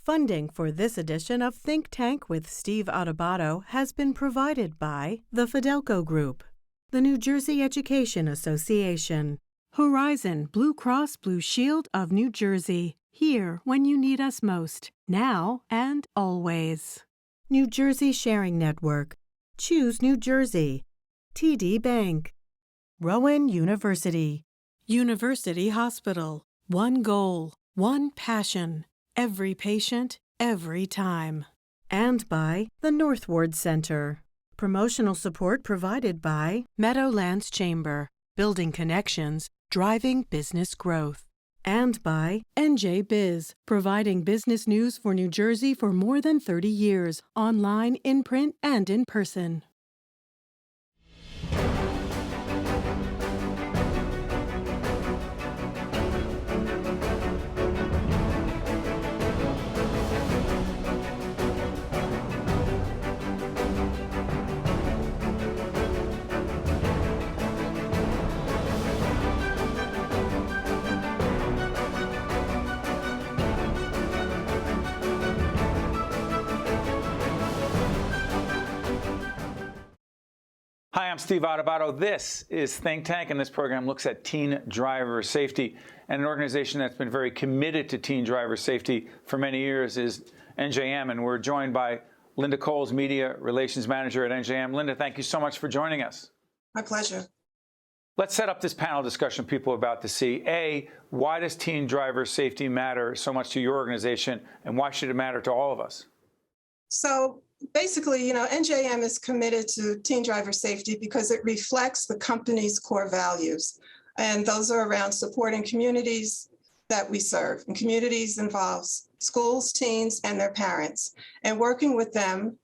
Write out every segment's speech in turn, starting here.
Funding for this edition of Think Tank with Steve Adubato has been provided by the Fidelco Group, the New Jersey Education Association, Horizon Blue Cross Blue Shield of New Jersey, here when you need us most, now and always. New Jersey Sharing Network, Choose New Jersey, TD Bank, Rowan University, University Hospital, one goal, one passion. Every patient, every time. And by the Northward Center. Promotional support provided by Meadowlands Chamber, building connections, driving business growth. And by NJ Biz, providing business news for New Jersey for more than 30 years, online, in print, and in person. Hi, I'm Steve Adubato. This is Think Tank, and this program looks at teen driver safety. And an organization that's been very committed to teen driver safety for many years is NJM, and we're joined by Linda Coles, Media Relations Manager at NJM. Linda, thank you so much for joining us. My pleasure. Let's set up this panel discussion people are about to see. A, why does teen driver safety matter so much to your organization, and why should it matter to all of us? So basically, NJM is committed to teen driver safety because it reflects the company's core values. And those are around supporting communities that we serve. And communities involves schools, teens, and their parents, and working with them,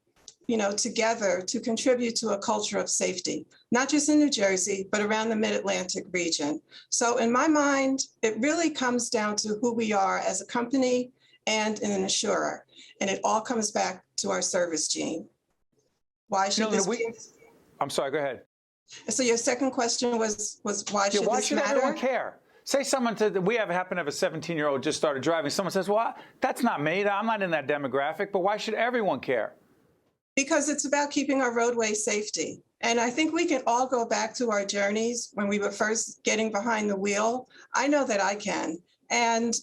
together to contribute to a culture of safety, not just in New Jersey, but around the Mid-Atlantic region. So in my mind, it really comes down to who we are as a company and an insurer. And it all comes back to our service gene. Why should this be? I'm sorry, go ahead. So your second question was why should this matter? Everyone care? Say someone happen to have a 17-year-old just started driving. Someone says, well, that's not me. I'm not in that demographic, but why should everyone care? Because it's about keeping our roadway safety. And I think we can all go back to our journeys when we were first getting behind the wheel. I know that I can. And,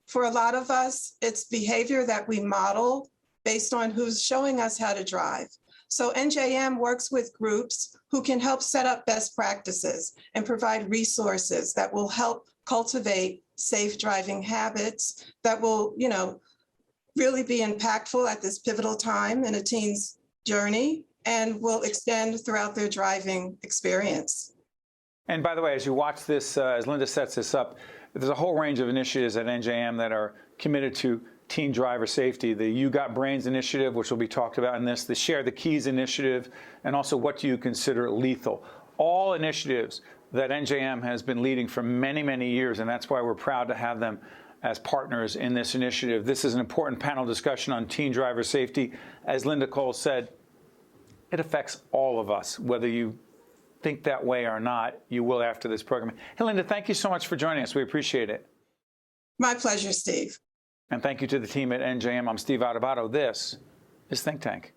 for a lot of us, it's behavior that we model based on who's showing us how to drive. So NJM works with groups who can help set up best practices and provide resources that will help cultivate safe driving habits that will, really be impactful at this pivotal time in a teen's journey and will extend throughout their driving experience. And by the way, as you watch this, as Linda sets this up, there's a whole range of initiatives at NJM that are committed to teen driver safety. The You Got Brains initiative, which will be talked about in this, the Share the Keys initiative, and also What Do You Consider Lethal? All initiatives that NJM has been leading for many, many years, and that's why we're proud to have them as partners in this initiative. This is an important panel discussion on teen driver safety. As Linda Cole said, it affects all of us, whether you think that way or not. You will after this program. Hey, Linda, thank you so much for joining us. We appreciate it. My pleasure, Steve. And thank you to the team at NJM. I'm Steve Adubato. This is Think Tank.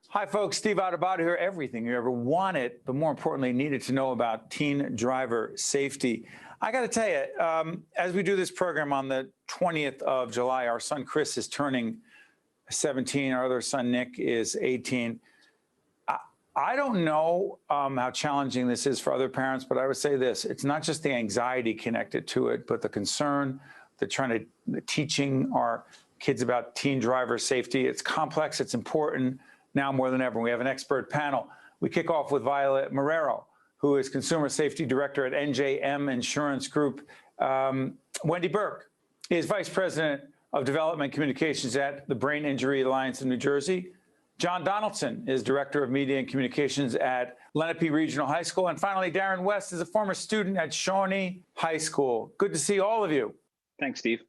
Hi, folks. Steve Adubato here. Everything you ever wanted, but more importantly, needed to know about teen driver safety. I got to tell you, as we do this program on the 20th of July, our son Chris is turning 17. Our other son Nick is 18. I don't know how challenging this is for other parents, but I would say this. It's not just the anxiety connected to it, but the concern, the teaching our kids about teen driver safety. It's complex. It's important now more than ever. We have an expert panel. We kick off with Violet Marrero, who is Consumer Safety Director at NJM Insurance Group. Wendy Berk is Vice President of Development Communications at the Brain Injury Alliance in New Jersey. John Donaldson is Director of Media and Communications at Lenape Regional High School. And finally, Darren West is a former student at Shawnee High School. Good to see all of you. Thanks, Steve.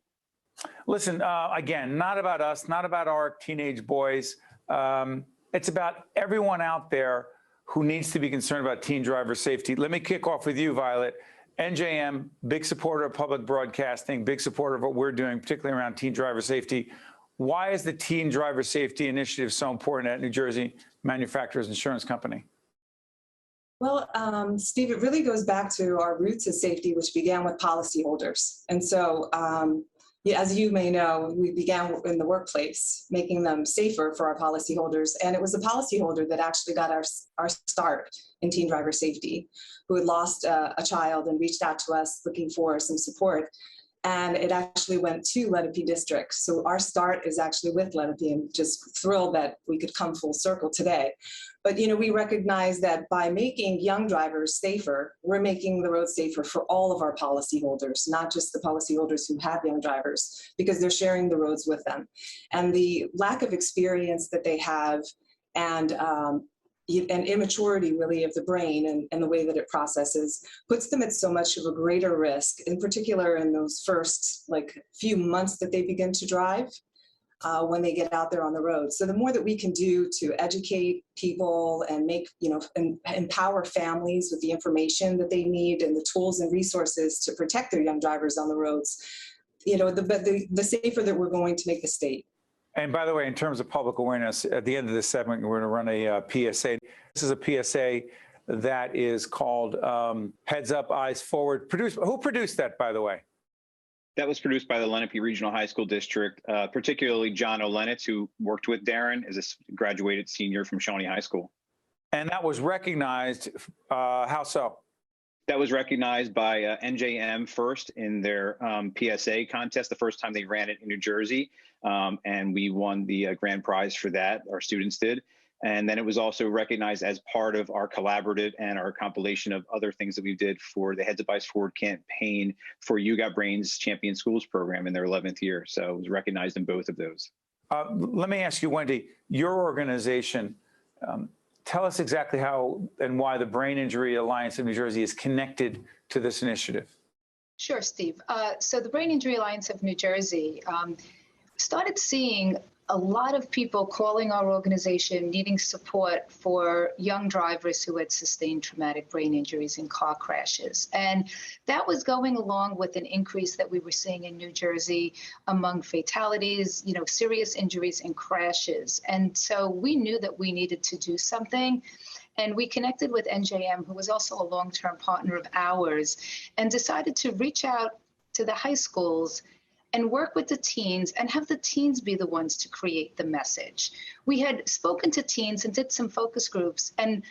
Listen, again, not about us, not about our teenage boys. It's about everyone out there who needs to be concerned about teen driver safety. Let me kick off with you, Violet. NJM, big supporter of public broadcasting, big supporter of what we're doing, particularly around teen driver safety. Why is the Teen Driver Safety Initiative so important at New Jersey Manufacturers Insurance Company? Well, Steve, it really goes back to our roots of safety, which began with policyholders. And so, as you may know, we began in the workplace, making them safer for our policyholders. And it was the policyholder that actually got our start in teen driver safety, who had lost a child and reached out to us looking for some support. And it actually went to Lenape District. So our start is actually with Lenape, and just thrilled that we could come full circle today. But we recognize that by making young drivers safer, we're making the road safer for all of our policyholders, not just the policyholders who have young drivers, because they're sharing the roads with them. And the lack of experience that they have and immaturity really of the brain and the way that it processes puts them at so much of a greater risk, in particular in those first few months that they begin to drive. When they get out there on the road. So the more that we can do to educate people and make, and empower families with the information that they need and the tools and resources to protect their young drivers on the roads, the safer that we're going to make the state. And by the way, in terms of public awareness, at the end of this segment, we're going to run a PSA. This is a PSA that is called Heads Up, Eyes Forward. Who produced that, by the way? That was produced by the Lenape Regional High School District, particularly John O'Lenitz, who worked with Darren as a graduated senior from Shawnee High School. And that was recognized, how so? That was recognized by NJM first in their PSA contest, the first time they ran it in New Jersey. And we won the grand prize for that, our students did. And then it was also recognized as part of our collaborative and our compilation of other things that we did for the Heads Up Eyes Forward campaign for You Got Brains Champion Schools program in their 11th year. So it was recognized in both of those. Let me ask you, Wendy, your organization, tell us exactly how and why the Brain Injury Alliance of New Jersey is connected to this initiative. Sure, Steve. So the Brain Injury Alliance of New Jersey started seeing a lot of people calling our organization needing support for young drivers who had sustained traumatic brain injuries in car crashes. And that was going along with an increase that we were seeing in New Jersey among fatalities, serious injuries and crashes. And so we knew that we needed to do something. And we connected with NJM, who was also a long-term partner of ours, and decided to reach out to the high schools and work with the teens and have the teens be the ones to create the message. We had spoken to teens and did some focus groups and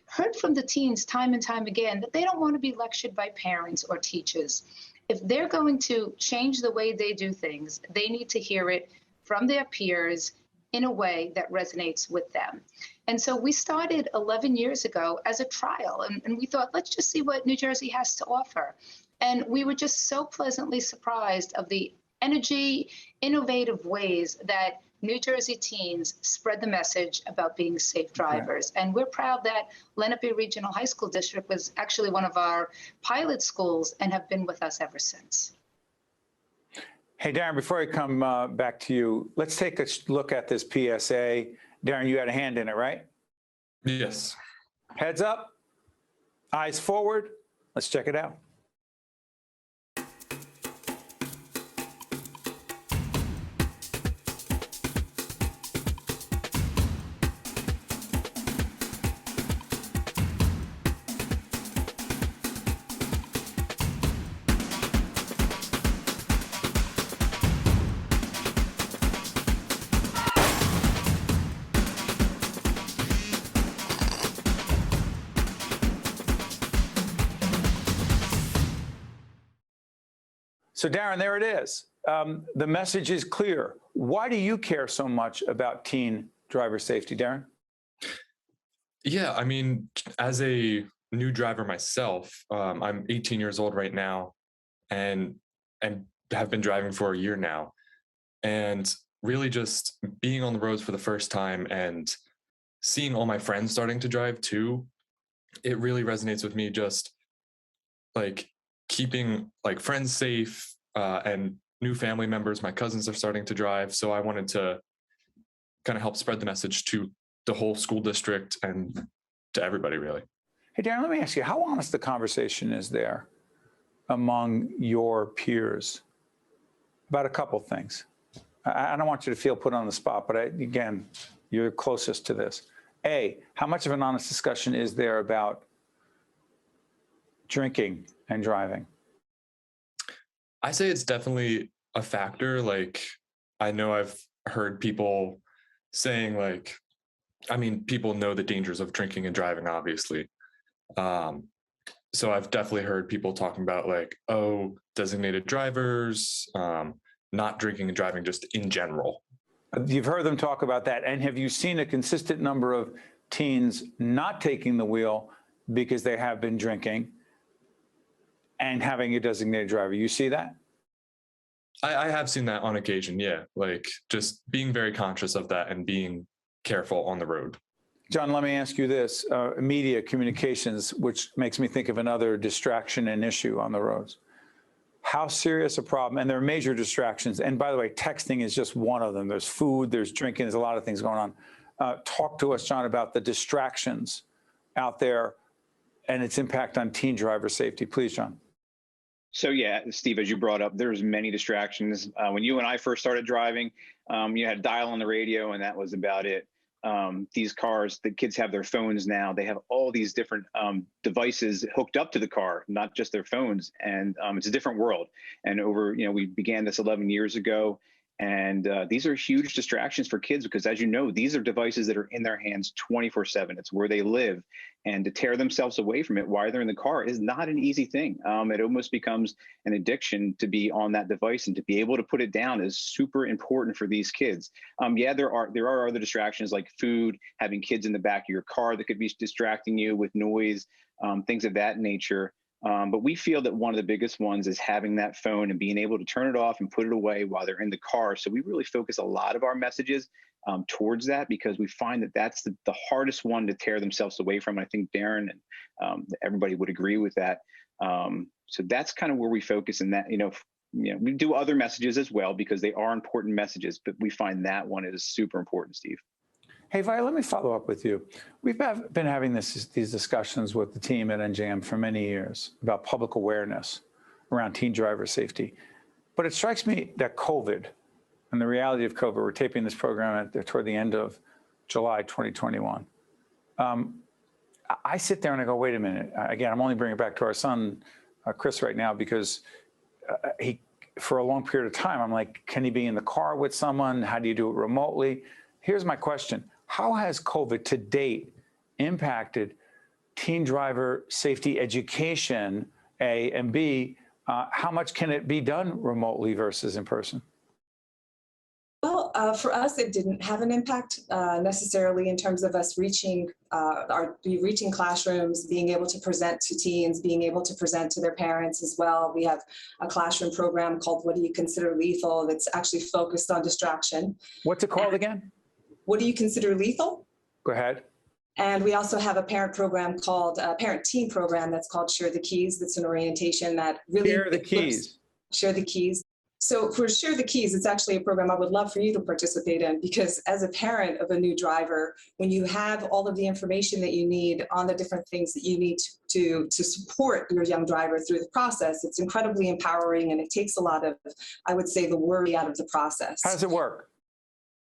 heard from the teens time and time again that they don't want to be lectured by parents or teachers. If they're going to change the way they do things, they need to hear it from their peers in a way that resonates with them. And so we started 11 years ago as a trial, and we thought, let's just see what New Jersey has to offer. And we were just so pleasantly surprised of the energy, innovative ways that New Jersey teens spread the message about being safe drivers. Okay. And we're proud that Lenape Regional High School District was actually one of our pilot schools and have been with us ever since. Hey, Darren, before I come back to you, let's take a look at this PSA. Darren, you had a hand in it, right? Yes. Heads up, eyes forward. Let's check it out. So Darren, there it is. The message is clear. Why do you care so much about teen driver safety, Darren? Yeah, I mean, as a new driver myself, I'm 18 years old right now and have been driving for a year now. And really just being on the roads for the first time and seeing all my friends starting to drive too, it really resonates with me, just like keeping like friends safe and new family members. My cousins are starting to drive. So I wanted to kind of help spread the message to the whole school district and to everybody, really. Hey, Darren, let me ask you, how honest the conversation is there among your peers about a couple things. I don't want you to feel put on the spot, but again, you're closest to this. A, how much of an honest discussion is there about drinking and driving? I say it's definitely a factor. Like, I know I've heard people saying, like, I mean, people know the dangers of drinking and driving, obviously. So I've definitely heard people talking about, like, oh, designated drivers, not drinking and driving just in general. You've heard them talk about that. And have you seen a consistent number of teens not taking the wheel because they have been drinking and having a designated driver? You see that? I have seen that on occasion, yeah. Like, just being very conscious of that and being careful on the road. John, let me ask you this. Media communications, which makes me think of another distraction and issue on the roads. How serious a problem, and there are major distractions, and by the way, texting is just one of them. There's food, there's drinking, there's a lot of things going on. Talk to us, John, about the distractions out there and its impact on teen driver safety. Please, John. So yeah, Steve, as you brought up, there's many distractions. When you and I first started driving, you had a dial on the radio and that was about it. These cars, the kids have their phones now. They have all these different devices hooked up to the car, not just their phones. And it's a different world. And we began this 11 years ago. And these are huge distractions for kids because, as you know, these are devices that are in their hands 24/7. It's where they live. And to tear themselves away from it while they're in the car is not an easy thing. It almost becomes an addiction to be on that device, and to be able to put it down is super important for these kids. Yeah, there are other distractions like food, having kids in the back of your car that could be distracting you with noise, things of that nature. But we feel that one of the biggest ones is having that phone and being able to turn it off and put it away while they're in the car. So we really focus a lot of our messages towards that, because we find that that's the hardest one to tear themselves away from. I think Darren and everybody would agree with that. So that's kind of where we focus in that. We do other messages as well because they are important messages, but we find that one is super important, Steve. Hey, Vi, let me follow up with you. We've been having these discussions with the team at NJM for many years about public awareness around teen driver safety. But it strikes me that COVID and the reality of COVID, we're taping this program toward the end of July 2021. I sit there and I go, wait a minute. Again, I'm only bringing it back to our son, Chris, right now, because for a long period of time, I'm like, can he be in the car with someone? How do you do it remotely? Here's my question. How has COVID to date impacted teen driver safety education, A, and B, how much can it be done remotely versus in person? Well, for us, it didn't have an impact necessarily in terms of us reaching classrooms, being able to present to teens, being able to present to their parents as well. We have a classroom program called What Do You Consider Lethal? That's actually focused on distraction. What's it called again? What do you consider lethal? Go ahead. And we also have a parent program called parent-teen program that's called Share the Keys. That's an orientation that really Share the Keys. Share the Keys. So for Share the Keys, it's actually a program I would love for you to participate in, because as a parent of a new driver, when you have all of the information that you need on the different things that you need to support your young driver through the process, it's incredibly empowering, and it takes a lot of, I would say, the worry out of the process. How does it work?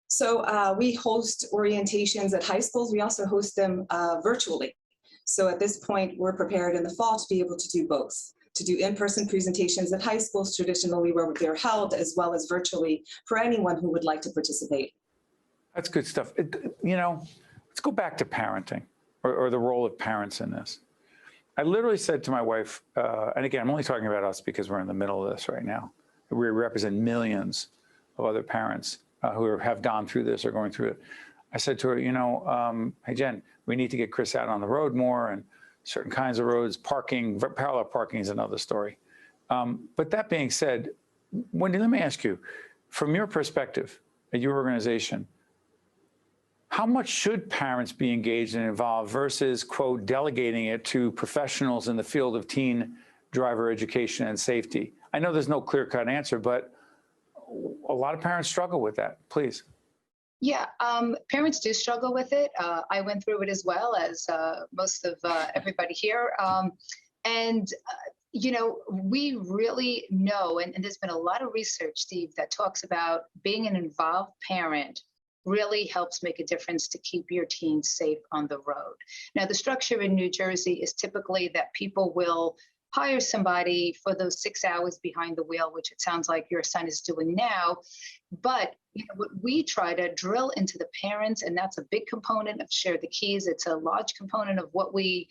So we host orientations at high schools. We also host them virtually. So at this point, we're prepared in the fall to be able to do both, to do in-person presentations at high schools traditionally where they're held, as well as virtually for anyone who would like to participate. That's good stuff. Let's go back to parenting or the role of parents in this. I literally said to my wife, and again, I'm only talking about us because we're in the middle of this right now. We represent millions of other parents who have gone through this or going through it. I said to her, hey, Jen, we need to get Chris out on the road more, and certain kinds of roads, parking, parallel parking is another story. But that being said, Wendy, let me ask you, from your perspective at your organization, how much should parents be engaged and involved versus, quote, delegating it to professionals in the field of teen driver education and safety? I know there's no clear-cut answer, but a lot of parents struggle with that. Please. Yeah, parents do struggle with it. I went through it as well as most of everybody here. we really know, and there's been a lot of research, Steve, that talks about being an involved parent really helps make a difference to keep your teens safe on the road. Now, the structure in New Jersey is typically that people will hire somebody for those 6 hours behind the wheel, which it sounds like your son is doing now. But what we try to drill into the parents, and that's a big component of Share the Keys. It's a large component of what we,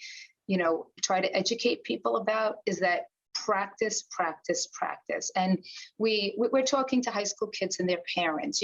try to educate people about, is that practice, practice, practice. And we're talking to high school kids and their parents,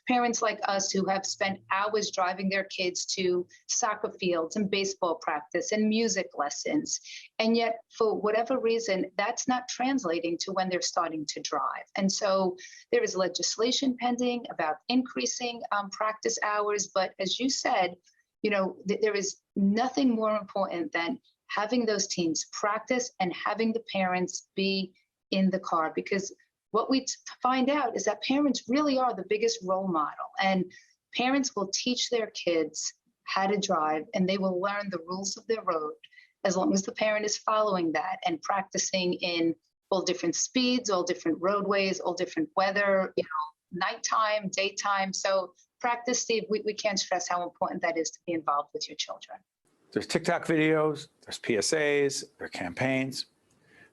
parents like us who have spent hours driving their kids to soccer fields and baseball practice and music lessons. And yet, for whatever reason, that's not translating to when they're starting to drive. And so there is legislation pending about increasing practice hours. But as you said, there is nothing more important than having those teens practice and having the parents be in the car, because what we find out is that parents really are the biggest role model, and parents will teach their kids how to drive, and they will learn the rules of their road as long as the parent is following that and practicing in all different speeds, all different roadways, all different weather, nighttime, daytime. So practice, Steve, we can't stress how important that is to be involved with your children. There's TikTok videos, there's PSAs, there are campaigns.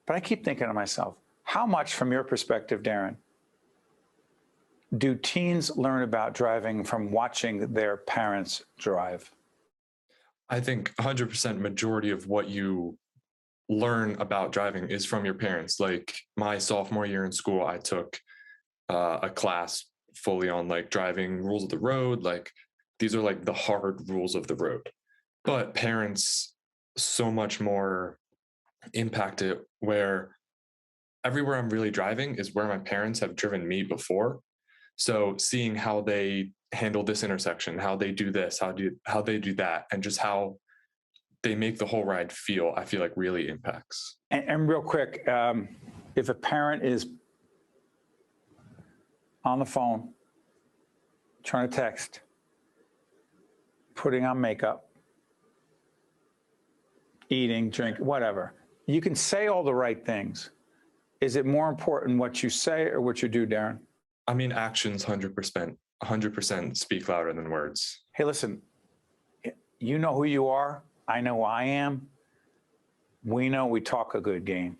But I keep thinking to myself, how much, from your perspective, Darren, do teens learn about driving from watching their parents drive? I think 100% majority of what you learn about driving is from your parents. Like my sophomore year in school, I took a class fully on like driving rules of the road. Like these are like the hard rules of the road. But parents so much more impact it, where everywhere I'm really driving is where my parents have driven me before. So seeing how they handle this intersection, how they do this, how they do that, and just how they make the whole ride feel, I feel like really impacts. And real quick, if a parent is on the phone, trying to text, putting on makeup, eating, drink, whatever, you can say all the right things. Is it more important what you say or what you do, Darren? I mean, actions 100% speak louder than words. Hey, listen, you know who you are. I know I am. We know we talk a good game.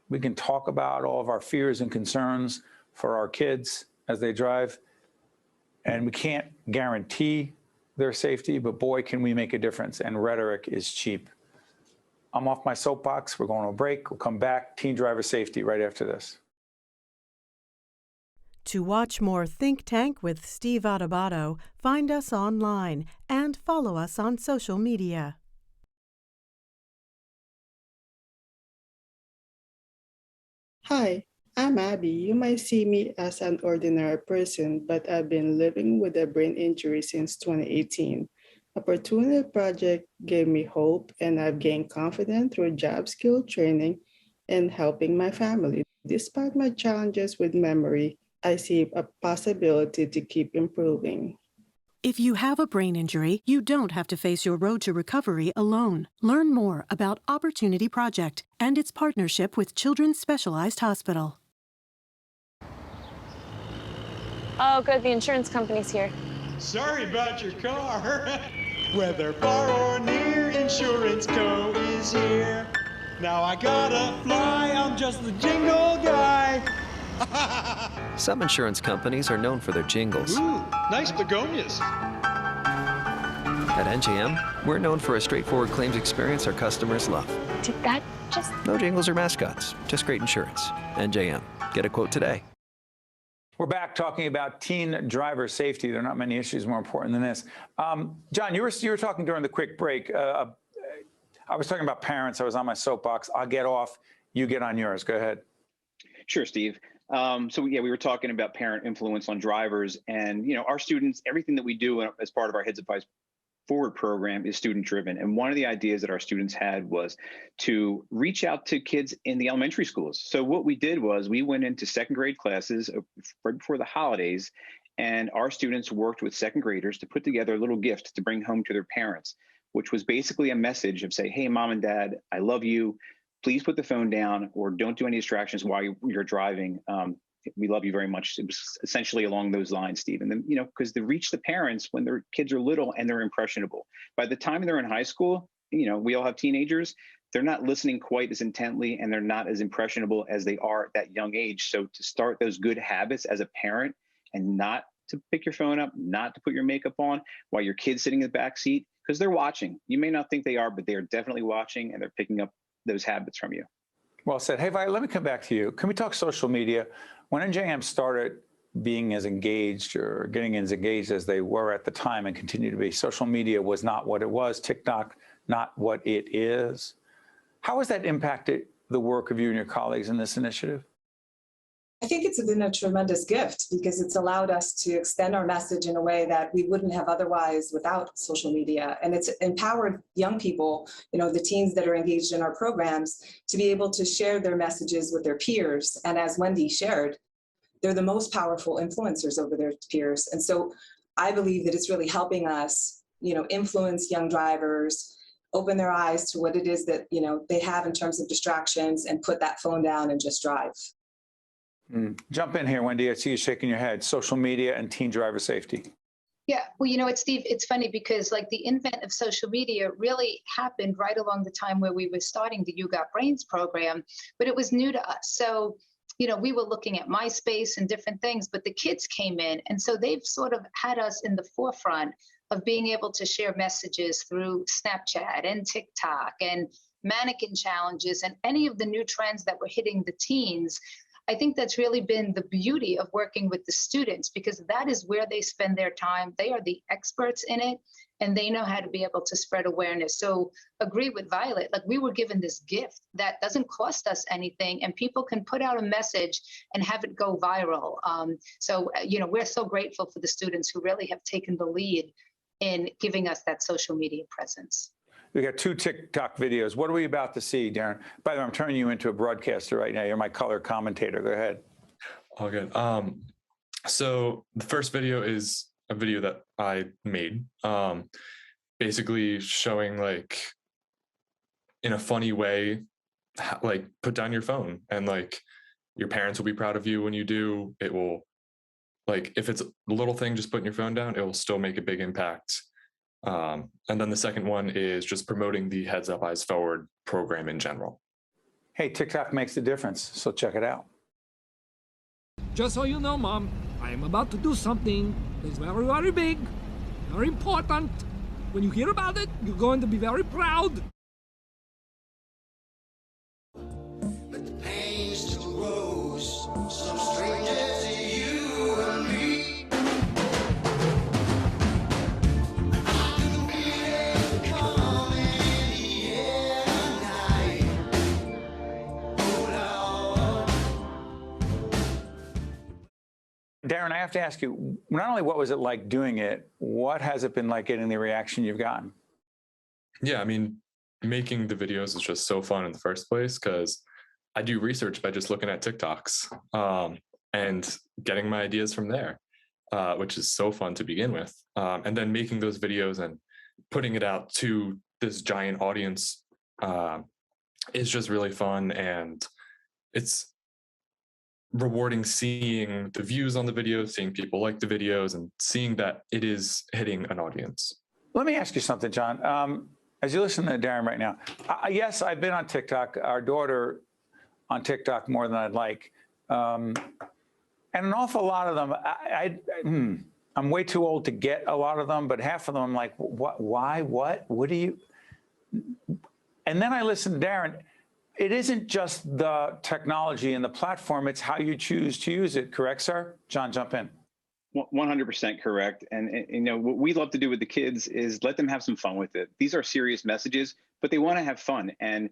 We can talk about all of our fears and concerns for our kids as they drive, and we can't guarantee their safety, but boy, can we make a difference, and rhetoric is cheap. I'm off my soapbox. We're going to a break. We'll come back. Teen driver safety right after this. To watch more Think Tank with Steve Adubato, find us online and follow us on social media. Hi, I'm Abby. You might see me as an ordinary person, but I've been living with a brain injury since 2018. Opportunity Project gave me hope, and I've gained confidence through job skill training and helping my family. Despite my challenges with memory, I see a possibility to keep improving. If you have a brain injury, you don't have to face your road to recovery alone. Learn more about Opportunity Project and its partnership with Children's Specialized Hospital. Oh, good. The insurance company's here. Sorry about your car. Whether far or near, Insurance Co. is here. Now I gotta fly, I'm just the jingle guy. Some insurance companies are known for their jingles. Ooh, nice begonias. At NJM, we're known for a straightforward claims experience our customers love. Did that just... No jingles or mascots, just great insurance. NJM. Get a quote today. We're back talking about teen driver safety. There are not many issues more important than this. John, you were talking during the quick break. I was talking about parents. I was on my soapbox. I'll get off. You get on yours. Go ahead. Sure, Steve. We were talking about parent influence on drivers, and our students, everything that we do as part of our Heads Advice Forward program is student driven. And one of the ideas that our students had was to reach out to kids in the elementary schools. So what we did was we went into second grade classes right before the holidays, and our students worked with second graders to put together a little gift to bring home to their parents, which was basically a message of say, hey, mom and dad, I love you. please put the phone down or don't do any distractions while you're driving. We love you very much. It was essentially along those lines, Steve. And then, because they reach the parents when their kids are little and they're impressionable. By the time they're in high school, we all have teenagers, they're not listening quite as intently and they're not as impressionable as they are at that young age. So to start those good habits as a parent and not to pick your phone up, not to put your makeup on while your kid's sitting in the back seat, because they're watching. You may not think they are, but they are definitely watching and they're picking up those habits from you. Well said. Hey, Vi, let me come back to you. Can we talk social media? When NJM started being as engaged or getting as engaged as they were at the time and continue to be, social media was not what it was. TikTok, not what it is. How has that impacted the work of you and your colleagues in this initiative? I think it's been a tremendous gift because it's allowed us to extend our message in a way that we wouldn't have otherwise without social media. And it's empowered young people, the teens that are engaged in our programs, to be able to share their messages with their peers. And as Wendy shared, they're the most powerful influencers over their peers. And so I believe that it's really helping us, influence young drivers, open their eyes to what it is that, they have in terms of distractions and put that phone down and just drive. Jump in here, Wendy. I see you shaking your head. Social media and teen driver safety. Yeah, well, Steve, it's funny because the invent of social media really happened right along the time where we were starting the You Got Brains program, but it was new to us. So, we were looking at MySpace and different things, but the kids came in. And so they've sort of had us in the forefront of being able to share messages through Snapchat and TikTok and mannequin challenges and any of the new trends that were hitting the teens. I think that's really been the beauty of working with the students because that is where they spend their time. They are the experts in it and they know how to be able to spread awareness. So agree with Violet, we were given this gift that doesn't cost us anything and people can put out a message and have it go viral. So we're so grateful for the students who really have taken the lead in giving us that social media presence. We got 2 TikTok videos. What are we about to see, Darren? By the way, I'm turning you into a broadcaster right now. You're my color commentator. Go ahead. All good. So the first video is a video that I made, basically showing in a funny way, put down your phone and your parents will be proud of you when you do. It will, if it's a little thing, just putting your phone down, it will still make a big impact. And then the second one is just promoting the Heads Up, Eyes Forward program in general. Hey, TikTok makes a difference, so check it out. Just so you know, Mom, I am about to do something that's very, very big, very important. When you hear about it, you're going to be very proud. But the pain still grows, some stranger to you and me. Darren, I have to ask you, not only what was it like doing it, what has it been like getting the reaction you've gotten? Yeah, I mean, making the videos is just so fun in the first place because I do research by just looking at TikToks and getting my ideas from there, which is so fun to begin with. And then making those videos and putting it out to this giant audience is just really fun. And it's rewarding seeing the views on the videos, seeing people like the videos, and seeing that it is hitting an audience. Let me ask you something, John. As you listen to Darren right now, yes, I've been on TikTok. Our daughter on TikTok more than I'd like. And an awful lot of them, I'm way too old to get a lot of them, but half of them I'm like, what, why, what do you? And then I listen to Darren. It isn't just the technology and the platform, it's how you choose to use it. Correct, sir? John, jump in. 100% correct. And what we love to do with the kids is let them have some fun with it. These are serious messages, but they want to have fun. And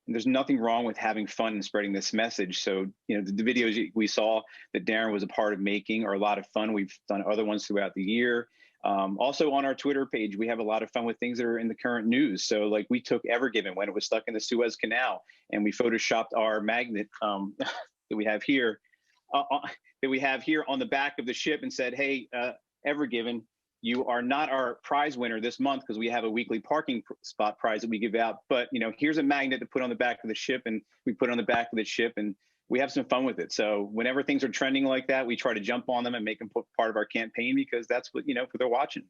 there's nothing wrong with having fun and spreading this message. So, the videos we saw that Darren was a part of making are a lot of fun. We've done other ones throughout the year. Also on our Twitter page, we have a lot of fun with things that are in the current news. So we took Ever Given when it was stuck in the Suez Canal and we photoshopped our magnet that we have here on the back of the ship and said, hey, Ever Given, you are not our prize winner this month because we have a weekly parking spot prize that we give out. But, here's a magnet to put on the back of the ship, and we put it on the back of the ship, and we have some fun with it. So whenever things are trending like that, we try to jump on them and make them part of our campaign because that's what, what they're watching.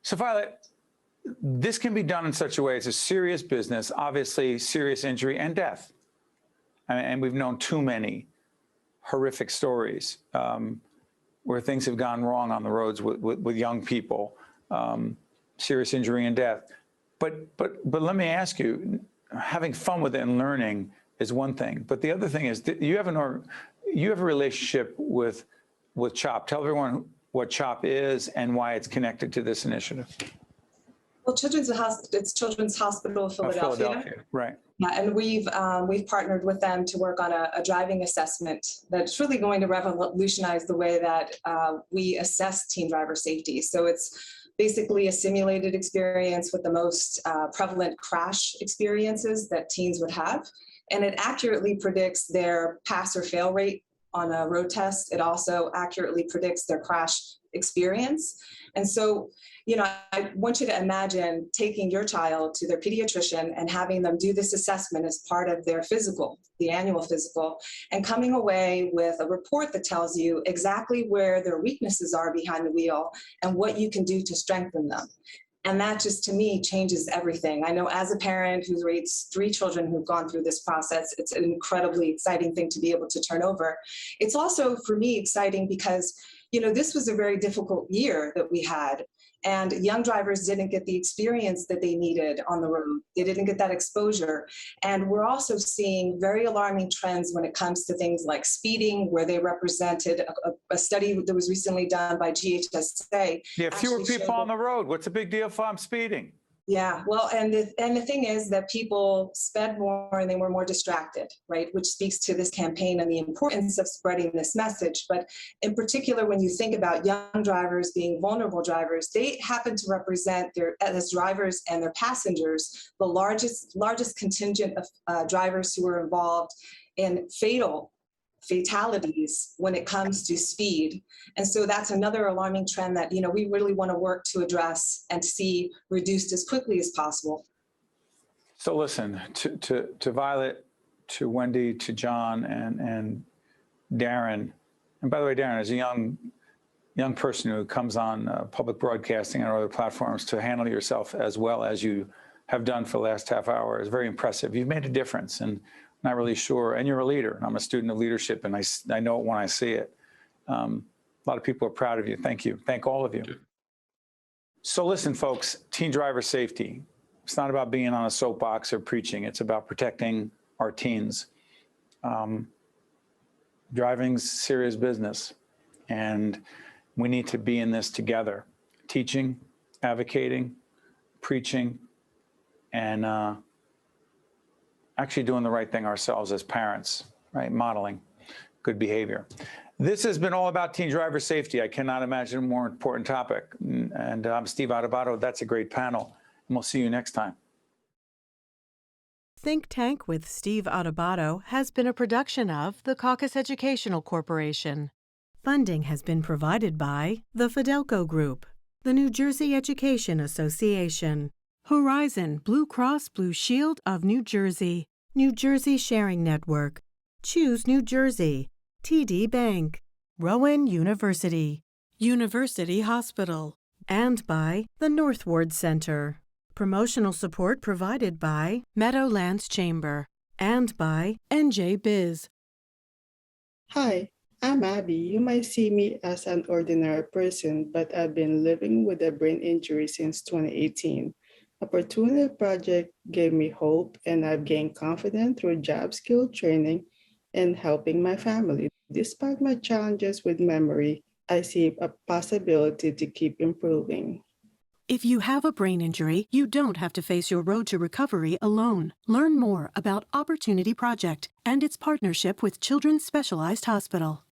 So Violet, this can be done in such a way. It's a serious business, obviously serious injury and death. And we've known too many horrific stories where things have gone wrong on the roads with young people, serious injury and death. But let me ask you, having fun with it and learning is one thing. But the other thing is that you have a relationship with CHOP. Tell everyone what CHOP is and why it's connected to this initiative. Well, it's Children's Hospital of Philadelphia. Right. Yeah, and we've partnered with them to work on a driving assessment that's really going to revolutionize the way that we assess teen driver safety. So it's basically a simulated experience with the most prevalent crash experiences that teens would have. And it accurately predicts their pass or fail rate on a road test. It also accurately predicts their crash experience. And so, I want you to imagine taking your child to their pediatrician and having them do this assessment as part of their physical, the annual physical, and coming away with a report that tells you exactly where their weaknesses are behind the wheel and what you can do to strengthen them. And that just, to me, changes everything. I know as a parent who's raised 3 children who've gone through this process, it's an incredibly exciting thing to be able to turn over. It's also, for me, exciting because, this was a very difficult year that we had. And young drivers didn't get the experience that they needed on the road. They didn't get that exposure. And we're also seeing very alarming trends when it comes to things like speeding, where they represented a study that was recently done by GHSA. Yeah, fewer people on the road. What's the big deal if I'm speeding? Yeah, well, and the thing is that people sped more and they were more distracted, right? Which speaks to this campaign and the importance of spreading this message. But in particular, when you think about young drivers being vulnerable drivers, they happen to represent as drivers and their passengers, the largest contingent of drivers who are involved in fatalities when it comes to speed. And so that's another alarming trend that, we really want to work to address and see reduced as quickly as possible. So listen, to Violet, to Wendy, to John, and Darren. And by the way, Darren is a young person who comes on public broadcasting and other platforms to handle yourself as well as you have done for the last half hour. It's very impressive. You've made a difference, and not really sure. And you're a leader. I'm a student of leadership, and I know it when I see it. A lot of people are proud of you. Thank you. Thank all of you. So listen, folks, teen driver safety. It's not about being on a soapbox or preaching. It's about protecting our teens. Driving's serious business, and we need to be in this together, teaching, advocating, preaching, and actually doing the right thing ourselves as parents, right? Modeling good behavior. This has been all about teen driver safety. I cannot imagine a more important topic. And I'm Steve Adubato. That's a great panel. And we'll see you next time. Think Tank with Steve Adubato has been a production of the Caucus Educational Corporation. Funding has been provided by the Fidelco Group, the New Jersey Education Association, Horizon Blue Cross Blue Shield of New Jersey, New Jersey Sharing Network, Choose New Jersey, TD Bank, Rowan University, University Hospital, and by the Northward Center. Promotional support provided by Meadowlands Chamber and by NJ Biz. Hi, I'm Abby. You might see me as an ordinary person, but I've been living with a brain injury since 2018. Opportunity Project gave me hope, and I've gained confidence through job skill training and helping my family. Despite my challenges with memory, I see a possibility to keep improving. If you have a brain injury, you don't have to face your road to recovery alone. Learn more about Opportunity Project and its partnership with Children's Specialized Hospital.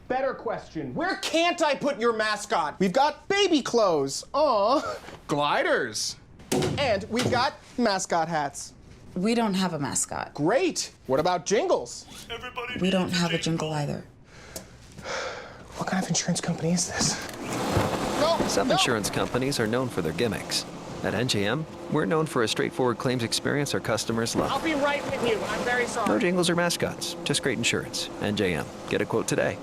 Better question. Where can't I put your mascot? We've got baby clothes. Aw. Gliders. And we've got mascot hats. We don't have a mascot. Great. What about jingles? We don't have a jingle either. What kind of insurance company is this? No, Some no. insurance companies are known for their gimmicks. At NJM, we're known for a straightforward claims experience our customers love. I'll be right with you. I'm very sorry. No jingles or mascots, just great insurance. NJM. Get a quote today.